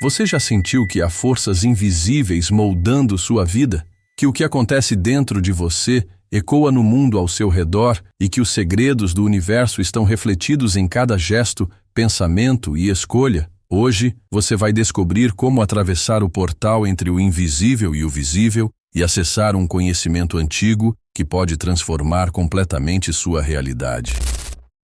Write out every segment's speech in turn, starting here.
Você já sentiu que há forças invisíveis moldando sua vida? Que o que acontece dentro de você ecoa no mundo ao seu redor e que os segredos do universo estão refletidos em cada gesto, pensamento e escolha? Hoje, você vai descobrir como atravessar o portal entre o invisível e o visível e acessar um conhecimento antigo que pode transformar completamente sua realidade.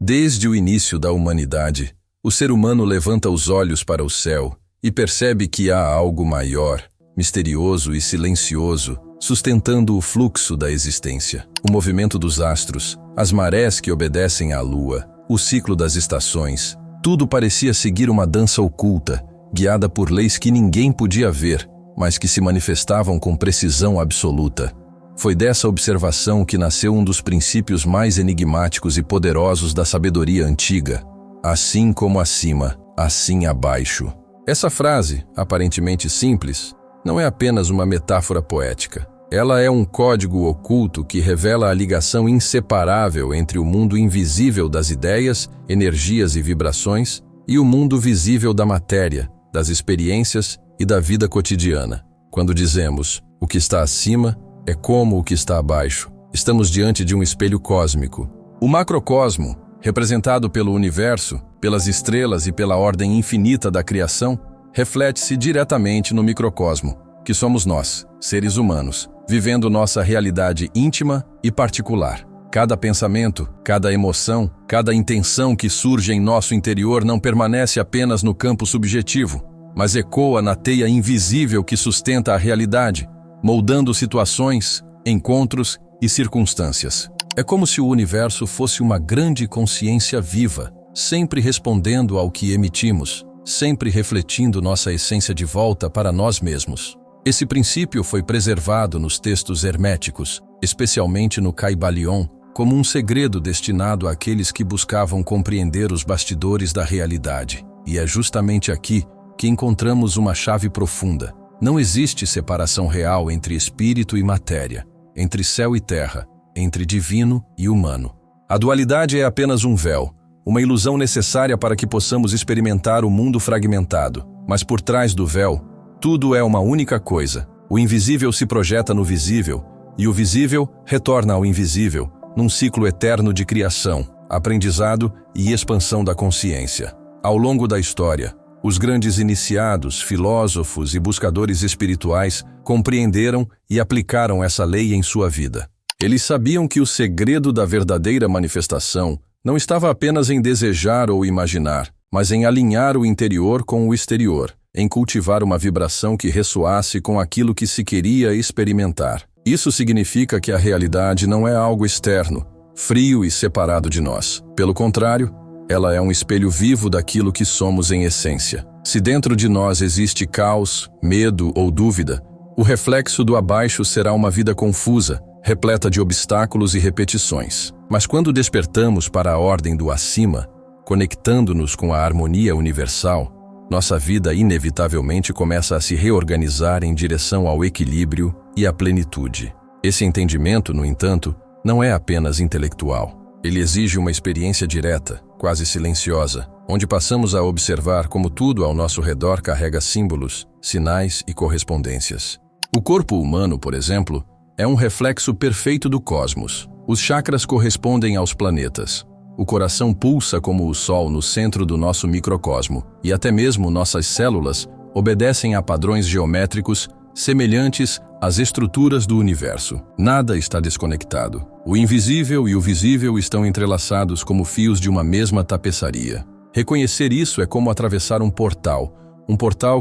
Desde o início da humanidade, o ser humano levanta os olhos para o céu e percebe que há algo maior, misterioso e silencioso, sustentando o fluxo da existência. O movimento dos astros, as marés que obedecem à lua, o ciclo das estações, tudo parecia seguir uma dança oculta, guiada por leis que ninguém podia ver, mas que se manifestavam com precisão absoluta. Foi dessa observação que nasceu um dos princípios mais enigmáticos e poderosos da sabedoria antiga: assim como acima, assim abaixo. Essa frase, aparentemente simples, não é apenas uma metáfora poética. Ela é um código oculto que revela a ligação inseparável entre o mundo invisível das ideias, energias e vibrações e o mundo visível da matéria, das experiências e da vida cotidiana. Quando dizemos o que está acima é como o que está abaixo, estamos diante de um espelho cósmico. O macrocosmo, representado pelo universo, pelas estrelas e pela ordem infinita da criação, reflete-se diretamente no microcosmo, que somos nós, seres humanos, vivendo nossa realidade íntima e particular. Cada pensamento, cada emoção, cada intenção que surge em nosso interior não permanece apenas no campo subjetivo, mas ecoa na teia invisível que sustenta a realidade, moldando situações, encontros e circunstâncias. É como se o universo fosse uma grande consciência viva, sempre respondendo ao que emitimos, sempre refletindo nossa essência de volta para nós mesmos. Esse princípio foi preservado nos textos herméticos, especialmente no Kybalion, como um segredo destinado àqueles que buscavam compreender os bastidores da realidade. E é justamente aqui que encontramos uma chave profunda. Não existe separação real entre espírito e matéria, entre céu e terra, entre divino e humano. A dualidade é apenas um véu, uma ilusão necessária para que possamos experimentar o mundo fragmentado. Mas por trás do véu, tudo é uma única coisa. O invisível se projeta no visível, e o visível retorna ao invisível, num ciclo eterno de criação, aprendizado e expansão da consciência. Ao longo da história, os grandes iniciados, filósofos e buscadores espirituais compreenderam e aplicaram essa lei em sua vida. Eles sabiam que o segredo da verdadeira manifestação não estava apenas em desejar ou imaginar, mas em alinhar o interior com o exterior, em cultivar uma vibração que ressoasse com aquilo que se queria experimentar. Isso significa que a realidade não é algo externo, frio e separado de nós. Pelo contrário, ela é um espelho vivo daquilo que somos em essência. Se dentro de nós existe caos, medo ou dúvida, o reflexo do abaixo será uma vida confusa, repleta de obstáculos e repetições. Mas quando despertamos para a ordem do acima, conectando-nos com a harmonia universal, nossa vida inevitavelmente começa a se reorganizar em direção ao equilíbrio e à plenitude. Esse entendimento, no entanto, não é apenas intelectual. Ele exige uma experiência direta, quase silenciosa, onde passamos a observar como tudo ao nosso redor carrega símbolos, sinais e correspondências. O corpo humano, por exemplo, é um reflexo perfeito do cosmos. Os chakras correspondem aos planetas. O coração pulsa como o Sol no centro do nosso microcosmo, e até mesmo nossas células obedecem a padrões geométricos semelhantes às estruturas do universo. Nada está desconectado. O invisível e o visível estão entrelaçados como fios de uma mesma tapeçaria. Reconhecer isso é como atravessar um portal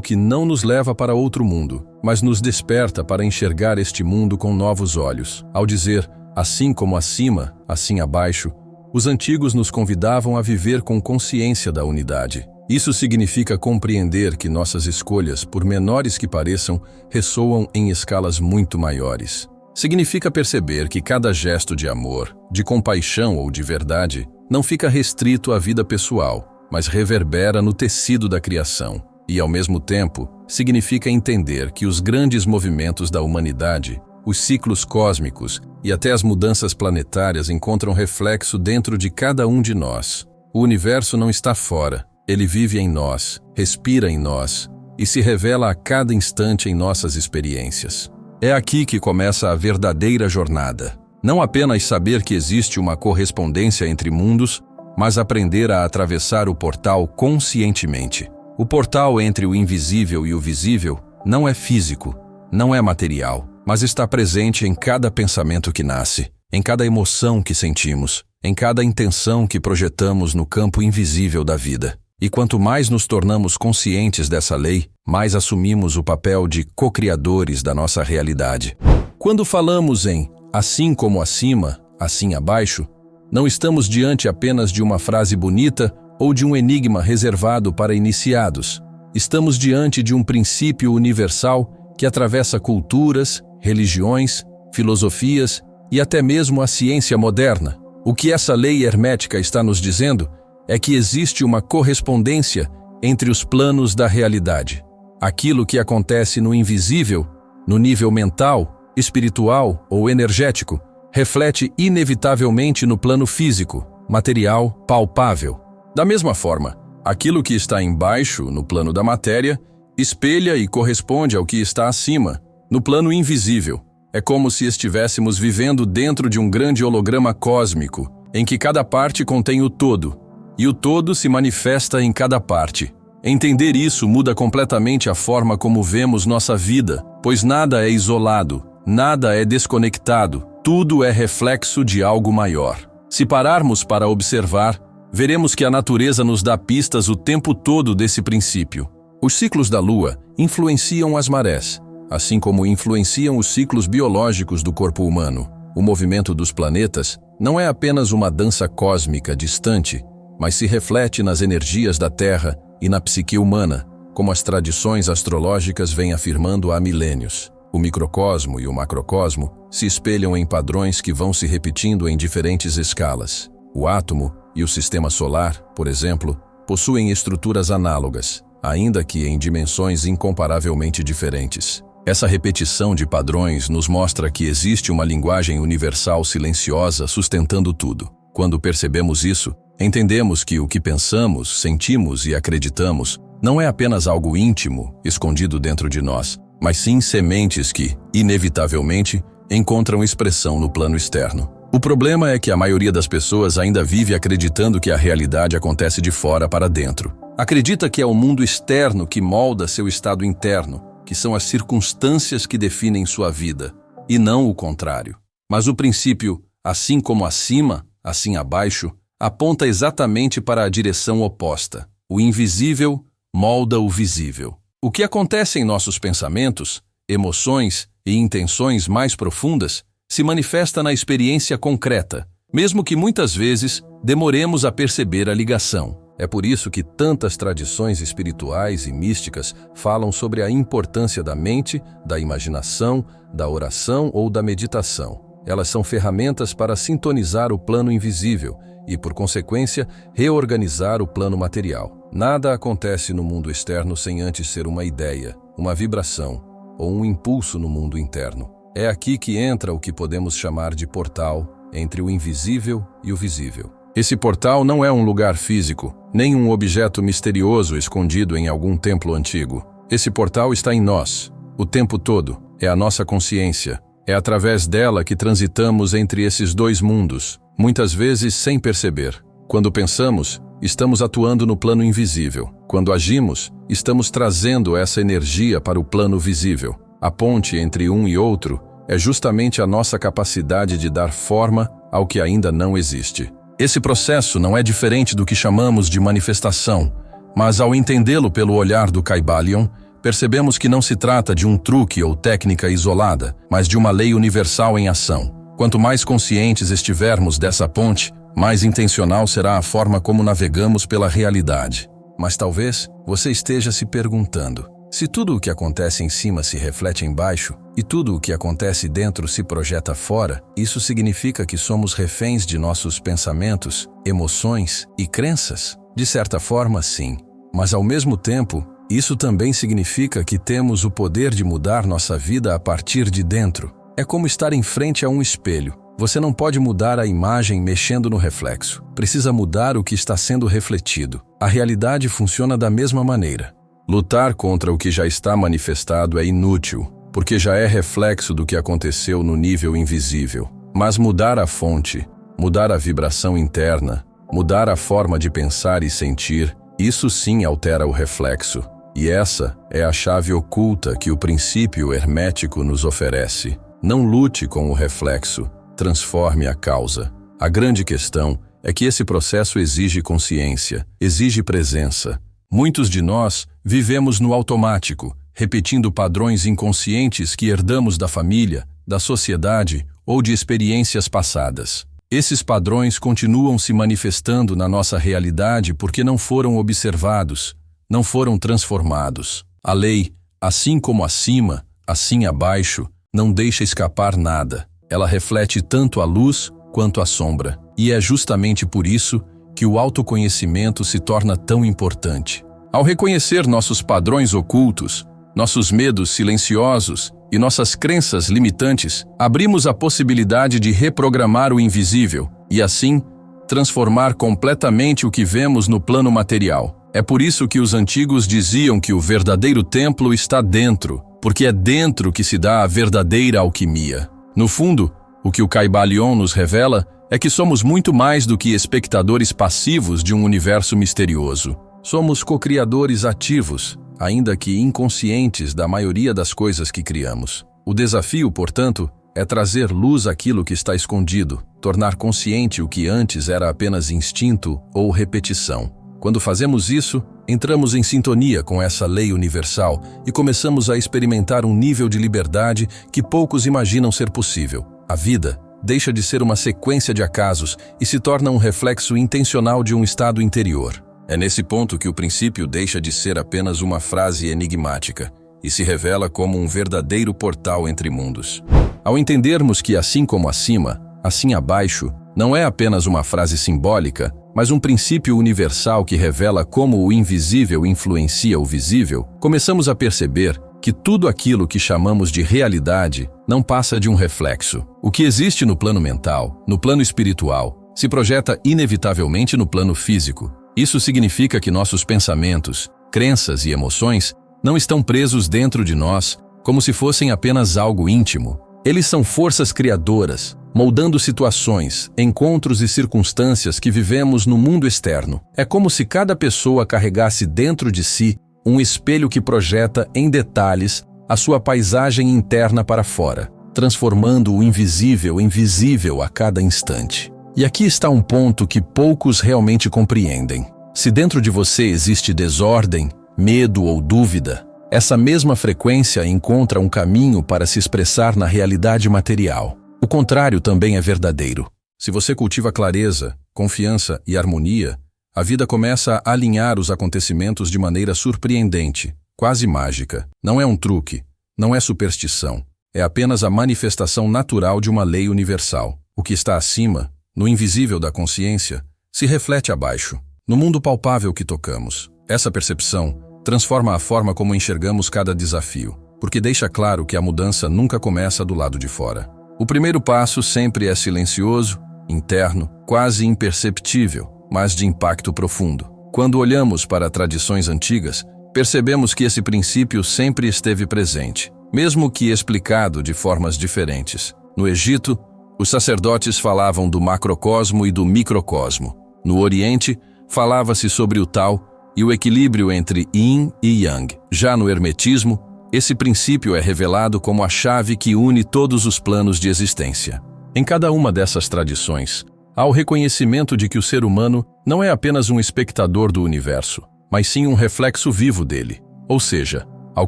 que não nos leva para outro mundo, mas nos desperta para enxergar este mundo com novos olhos. Ao dizer, assim como acima, assim abaixo, os antigos nos convidavam a viver com consciência da unidade. Isso significa compreender que nossas escolhas, por menores que pareçam, ressoam em escalas muito maiores. Significa perceber que cada gesto de amor, de compaixão ou de verdade, não fica restrito à vida pessoal, mas reverbera no tecido da criação. E, ao mesmo tempo, significa entender que os grandes movimentos da humanidade, os ciclos cósmicos e até as mudanças planetárias encontram reflexo dentro de cada um de nós. O universo não está fora, ele vive em nós, respira em nós, e se revela a cada instante em nossas experiências. É aqui que começa a verdadeira jornada. Não apenas saber que existe uma correspondência entre mundos, mas aprender a atravessar o portal conscientemente. O portal entre o invisível e o visível não é físico, não é material, mas está presente em cada pensamento que nasce, em cada emoção que sentimos, em cada intenção que projetamos no campo invisível da vida. E quanto mais nos tornamos conscientes dessa lei, mais assumimos o papel de co-criadores da nossa realidade. Quando falamos em assim como acima, assim abaixo, não estamos diante apenas de uma frase bonita ou de um enigma reservado para iniciados. Estamos diante de um princípio universal que atravessa culturas, religiões, filosofias e até mesmo a ciência moderna. O que essa lei hermética está nos dizendo é que existe uma correspondência entre os planos da realidade. Aquilo que acontece no invisível, no nível mental, espiritual ou energético, reflete inevitavelmente no plano físico, material, palpável. Da mesma forma, aquilo que está embaixo, no plano da matéria, espelha e corresponde ao que está acima, no plano invisível. É como se estivéssemos vivendo dentro de um grande holograma cósmico, em que cada parte contém o todo, e o todo se manifesta em cada parte. Entender isso muda completamente a forma como vemos nossa vida, pois nada é isolado, nada é desconectado, tudo é reflexo de algo maior. Se pararmos para observar, veremos que a natureza nos dá pistas o tempo todo desse princípio. Os ciclos da Lua influenciam as marés, assim como influenciam os ciclos biológicos do corpo humano. O movimento dos planetas não é apenas uma dança cósmica distante, mas se reflete nas energias da Terra e na psique humana, como as tradições astrológicas vêm afirmando há milênios. O microcosmo e o macrocosmo se espelham em padrões que vão se repetindo em diferentes escalas. O átomo e o sistema solar, por exemplo, possuem estruturas análogas, ainda que em dimensões incomparavelmente diferentes. Essa repetição de padrões nos mostra que existe uma linguagem universal silenciosa sustentando tudo. Quando percebemos isso, entendemos que o que pensamos, sentimos e acreditamos não é apenas algo íntimo, escondido dentro de nós, mas sim sementes que, inevitavelmente, encontram expressão no plano externo. O problema é que a maioria das pessoas ainda vive acreditando que a realidade acontece de fora para dentro. Acredita que é o mundo externo que molda seu estado interno, que são as circunstâncias que definem sua vida, e não o contrário. Mas o princípio, assim como acima, assim abaixo, aponta exatamente para a direção oposta. O invisível molda o visível. O que acontece em nossos pensamentos, emoções e intenções mais profundas se manifesta na experiência concreta, mesmo que muitas vezes demoremos a perceber a ligação. É por isso que tantas tradições espirituais e místicas falam sobre a importância da mente, da imaginação, da oração ou da meditação. Elas são ferramentas para sintonizar o plano invisível e, por consequência, reorganizar o plano material. Nada acontece no mundo externo sem antes ser uma ideia, uma vibração ou um impulso no mundo interno. É aqui que entra o que podemos chamar de portal entre o invisível e o visível. Esse portal não é um lugar físico, nem um objeto misterioso escondido em algum templo antigo. Esse portal está em nós, o tempo todo. É a nossa consciência. É através dela que transitamos entre esses dois mundos, muitas vezes sem perceber. Quando pensamos, estamos atuando no plano invisível. Quando agimos, estamos trazendo essa energia para o plano visível. A ponte entre um e outro é justamente a nossa capacidade de dar forma ao que ainda não existe. Esse processo não é diferente do que chamamos de manifestação, mas ao entendê-lo pelo olhar do Kybalion, percebemos que não se trata de um truque ou técnica isolada, mas de uma lei universal em ação. Quanto mais conscientes estivermos dessa ponte, mais intencional será a forma como navegamos pela realidade. Mas talvez você esteja se perguntando: se tudo o que acontece em cima se reflete embaixo e tudo o que acontece dentro se projeta fora, isso significa que somos reféns de nossos pensamentos, emoções e crenças? De certa forma, sim. Mas ao mesmo tempo, isso também significa que temos o poder de mudar nossa vida a partir de dentro. É como estar em frente a um espelho. Você não pode mudar a imagem mexendo no reflexo. Precisa mudar o que está sendo refletido. A realidade funciona da mesma maneira. Lutar contra o que já está manifestado é inútil, porque já é reflexo do que aconteceu no nível invisível. Mas mudar a fonte, mudar a vibração interna, mudar a forma de pensar e sentir, isso sim altera o reflexo. E essa é a chave oculta que o princípio hermético nos oferece. Não lute com o reflexo, transforme a causa. A grande questão é que esse processo exige consciência, exige presença. Muitos de nós vivemos no automático, repetindo padrões inconscientes que herdamos da família, da sociedade ou de experiências passadas. Esses padrões continuam se manifestando na nossa realidade porque não foram observados, não foram transformados. A lei, assim como acima, assim abaixo, não deixa escapar nada. Ela reflete tanto a luz quanto a sombra. E é justamente por isso que o autoconhecimento se torna tão importante. Ao reconhecer nossos padrões ocultos, nossos medos silenciosos e nossas crenças limitantes, abrimos a possibilidade de reprogramar o invisível e, assim, transformar completamente o que vemos no plano material. É por isso que os antigos diziam que o verdadeiro templo está dentro, porque é dentro que se dá a verdadeira alquimia. No fundo, o que o Kybalion nos revela é que somos muito mais do que espectadores passivos de um universo misterioso. Somos co-criadores ativos, ainda que inconscientes da maioria das coisas que criamos. O desafio, portanto, é trazer luz àquilo que está escondido, tornar consciente o que antes era apenas instinto ou repetição. Quando fazemos isso, entramos em sintonia com essa lei universal e começamos a experimentar um nível de liberdade que poucos imaginam ser possível. A vida deixa de ser uma sequência de acasos e se torna um reflexo intencional de um estado interior. É nesse ponto que o princípio deixa de ser apenas uma frase enigmática e se revela como um verdadeiro portal entre mundos. Ao entendermos que assim como acima, assim abaixo, não é apenas uma frase simbólica, mas um princípio universal que revela como o invisível influencia o visível, começamos a perceber que tudo aquilo que chamamos de realidade não passa de um reflexo. O que existe no plano mental, no plano espiritual, se projeta inevitavelmente no plano físico. Isso significa que nossos pensamentos, crenças e emoções não estão presos dentro de nós como se fossem apenas algo íntimo. Eles são forças criadoras, moldando situações, encontros e circunstâncias que vivemos no mundo externo. É como se cada pessoa carregasse dentro de si um espelho que projeta em detalhes a sua paisagem interna para fora, transformando o invisível em visível a cada instante. E aqui está um ponto que poucos realmente compreendem. Se dentro de você existe desordem, medo ou dúvida, essa mesma frequência encontra um caminho para se expressar na realidade material. O contrário também é verdadeiro. Se você cultiva clareza, confiança e harmonia, a vida começa a alinhar os acontecimentos de maneira surpreendente, quase mágica. Não é um truque, não é superstição. É apenas a manifestação natural de uma lei universal. O que está acima, no invisível da consciência, se reflete abaixo, no mundo palpável que tocamos. Essa percepção transforma a forma como enxergamos cada desafio, porque deixa claro que a mudança nunca começa do lado de fora. O primeiro passo sempre é silencioso, interno, quase imperceptível, mas de impacto profundo. Quando olhamos para tradições antigas, percebemos que esse princípio sempre esteve presente, mesmo que explicado de formas diferentes. No Egito, os sacerdotes falavam do macrocosmo e do microcosmo. No Oriente, falava-se sobre o Tao e o equilíbrio entre Yin e Yang. Já no Hermetismo, esse princípio é revelado como a chave que une todos os planos de existência. Em cada uma dessas tradições, há o reconhecimento de que o ser humano não é apenas um espectador do universo, mas sim um reflexo vivo dele. Ou seja, ao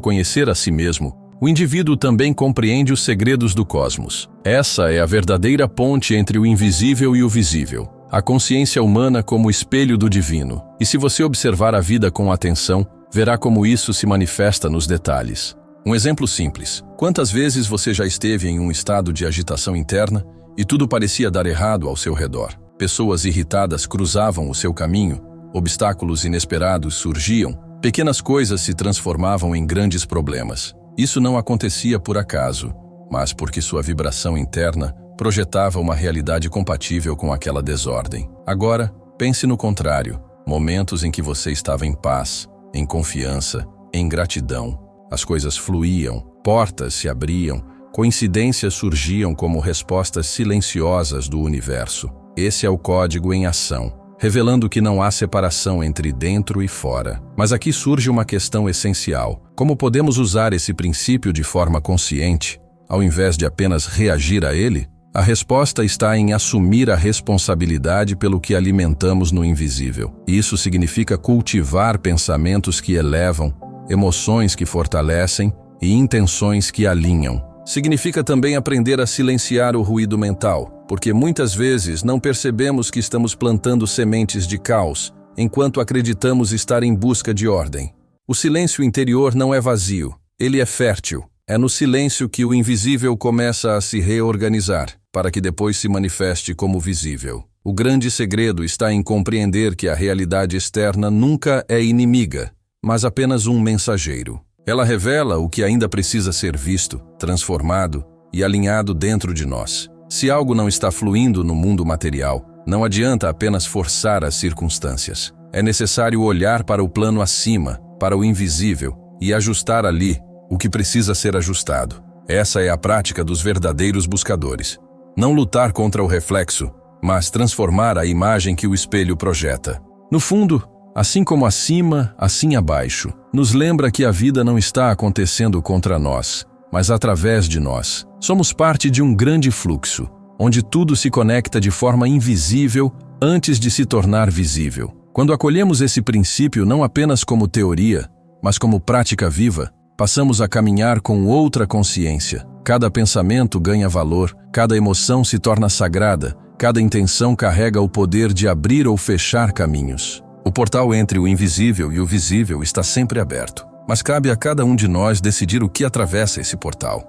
conhecer a si mesmo, o indivíduo também compreende os segredos do cosmos. Essa é a verdadeira ponte entre o invisível e o visível. A consciência humana como espelho do divino. E se você observar a vida com atenção, verá como isso se manifesta nos detalhes. Um exemplo simples. Quantas vezes você já esteve em um estado de agitação interna e tudo parecia dar errado ao seu redor? Pessoas irritadas cruzavam o seu caminho, obstáculos inesperados surgiam, pequenas coisas se transformavam em grandes problemas. Isso não acontecia por acaso, mas porque sua vibração interna projetava uma realidade compatível com aquela desordem. Agora, pense no contrário, momentos em que você estava em paz, em confiança, em gratidão. As coisas fluíam, portas se abriam, coincidências surgiam como respostas silenciosas do universo. Esse é o código em ação, revelando que não há separação entre dentro e fora. Mas aqui surge uma questão essencial. Como podemos usar esse princípio de forma consciente, ao invés de apenas reagir a ele? A resposta está em assumir a responsabilidade pelo que alimentamos no invisível. Isso significa cultivar pensamentos que elevam, emoções que fortalecem e intenções que alinham. Significa também aprender a silenciar o ruído mental, porque muitas vezes não percebemos que estamos plantando sementes de caos, enquanto acreditamos estar em busca de ordem. O silêncio interior não é vazio, ele é fértil. É no silêncio que o invisível começa a se reorganizar, para que depois se manifeste como visível. O grande segredo está em compreender que a realidade externa nunca é inimiga, mas apenas um mensageiro. Ela revela o que ainda precisa ser visto, transformado e alinhado dentro de nós. Se algo não está fluindo no mundo material, não adianta apenas forçar as circunstâncias. É necessário olhar para o plano acima, para o invisível, e ajustar ali o que precisa ser ajustado. Essa é a prática dos verdadeiros buscadores. Não lutar contra o reflexo, mas transformar a imagem que o espelho projeta. No fundo, assim como acima, assim abaixo, nos lembra que a vida não está acontecendo contra nós, mas através de nós. Somos parte de um grande fluxo, onde tudo se conecta de forma invisível antes de se tornar visível. Quando acolhemos esse princípio não apenas como teoria, mas como prática viva, passamos a caminhar com outra consciência. Cada pensamento ganha valor, cada emoção se torna sagrada, cada intenção carrega o poder de abrir ou fechar caminhos. O portal entre o invisível e o visível está sempre aberto, mas cabe a cada um de nós decidir o que atravessa esse portal.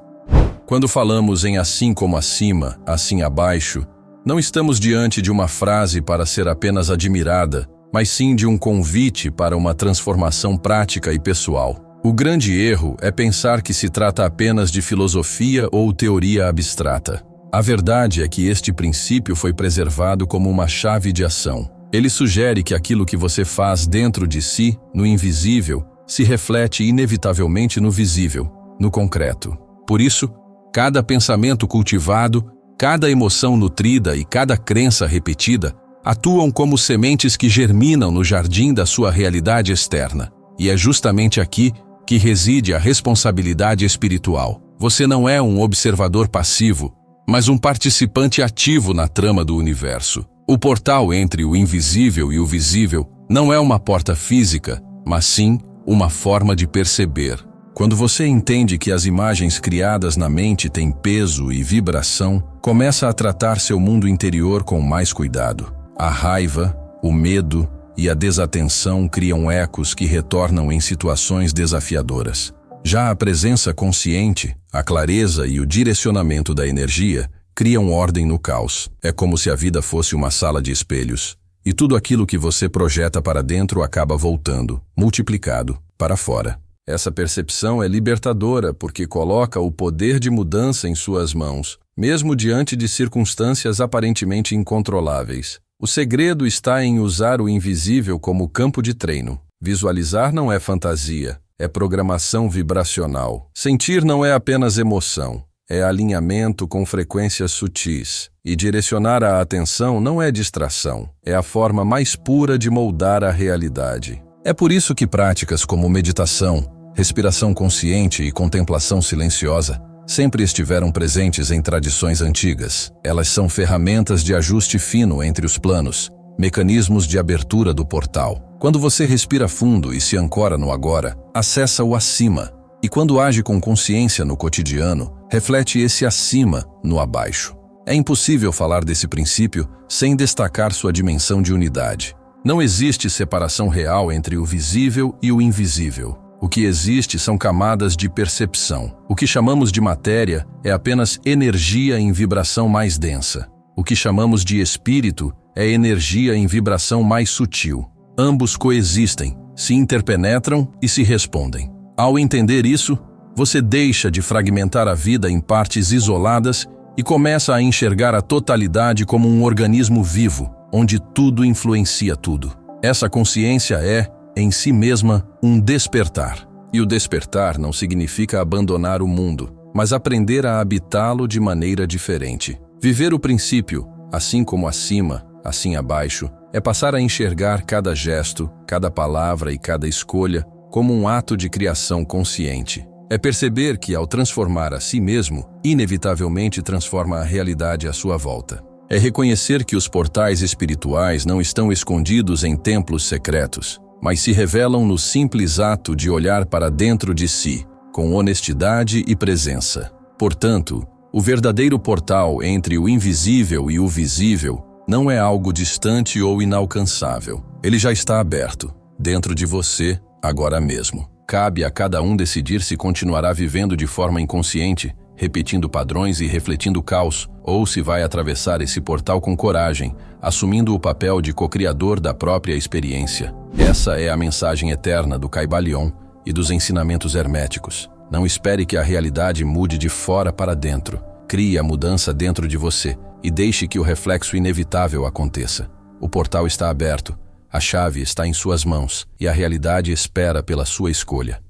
Quando falamos em assim como acima, assim abaixo, não estamos diante de uma frase para ser apenas admirada, mas sim de um convite para uma transformação prática e pessoal. O grande erro é pensar que se trata apenas de filosofia ou teoria abstrata. A verdade é que este princípio foi preservado como uma chave de ação. Ele sugere que aquilo que você faz dentro de si, no invisível, se reflete inevitavelmente no visível, no concreto. Por isso, cada pensamento cultivado, cada emoção nutrida e cada crença repetida atuam como sementes que germinam no jardim da sua realidade externa. E é justamente aqui que reside a responsabilidade espiritual. Você não é um observador passivo, mas um participante ativo na trama do universo. O portal entre o invisível e o visível não é uma porta física, mas sim uma forma de perceber. Quando você entende que as imagens criadas na mente têm peso e vibração, começa a tratar seu mundo interior com mais cuidado. A raiva, o medo e a desatenção criam ecos que retornam em situações desafiadoras. Já a presença consciente, a clareza e o direcionamento da energia criam ordem no caos. É como se a vida fosse uma sala de espelhos, e tudo aquilo que você projeta para dentro acaba voltando, multiplicado, para fora. Essa percepção é libertadora porque coloca o poder de mudança em suas mãos, mesmo diante de circunstâncias aparentemente incontroláveis. O segredo está em usar o invisível como campo de treino. Visualizar não é fantasia, é programação vibracional. Sentir não é apenas emoção, é alinhamento com frequências sutis. E direcionar a atenção não é distração, é a forma mais pura de moldar a realidade. É por isso que práticas como meditação, respiração consciente e contemplação silenciosa sempre estiveram presentes em tradições antigas. Elas são ferramentas de ajuste fino entre os planos, mecanismos de abertura do portal. Quando você respira fundo e se ancora no agora, acessa o acima, e quando age com consciência no cotidiano, reflete esse acima no abaixo. É impossível falar desse princípio sem destacar sua dimensão de unidade. Não existe separação real entre o visível e o invisível. O que existe são camadas de percepção. O que chamamos de matéria é apenas energia em vibração mais densa. O que chamamos de espírito é energia em vibração mais sutil. Ambos coexistem, se interpenetram e se respondem. Ao entender isso, você deixa de fragmentar a vida em partes isoladas e começa a enxergar a totalidade como um organismo vivo, onde tudo influencia tudo. Essa consciência é, em si mesma, um despertar. E o despertar não significa abandonar o mundo, mas aprender a habitá-lo de maneira diferente. Viver o princípio, assim como acima, assim abaixo, é passar a enxergar cada gesto, cada palavra e cada escolha como um ato de criação consciente. É perceber que, ao transformar a si mesmo, inevitavelmente transforma a realidade à sua volta. É reconhecer que os portais espirituais não estão escondidos em templos secretos, mas se revelam no simples ato de olhar para dentro de si, com honestidade e presença. Portanto, o verdadeiro portal entre o invisível e o visível não é algo distante ou inalcançável. Ele já está aberto, dentro de você, agora mesmo. Cabe a cada um decidir se continuará vivendo de forma inconsciente, repetindo padrões e refletindo caos, ou se vai atravessar esse portal com coragem, assumindo o papel de co-criador da própria experiência. Essa é a mensagem eterna do Kybalion e dos ensinamentos herméticos. Não espere que a realidade mude de fora para dentro. Crie a mudança dentro de você e deixe que o reflexo inevitável aconteça. O portal está aberto. A chave está em suas mãos e a realidade espera pela sua escolha.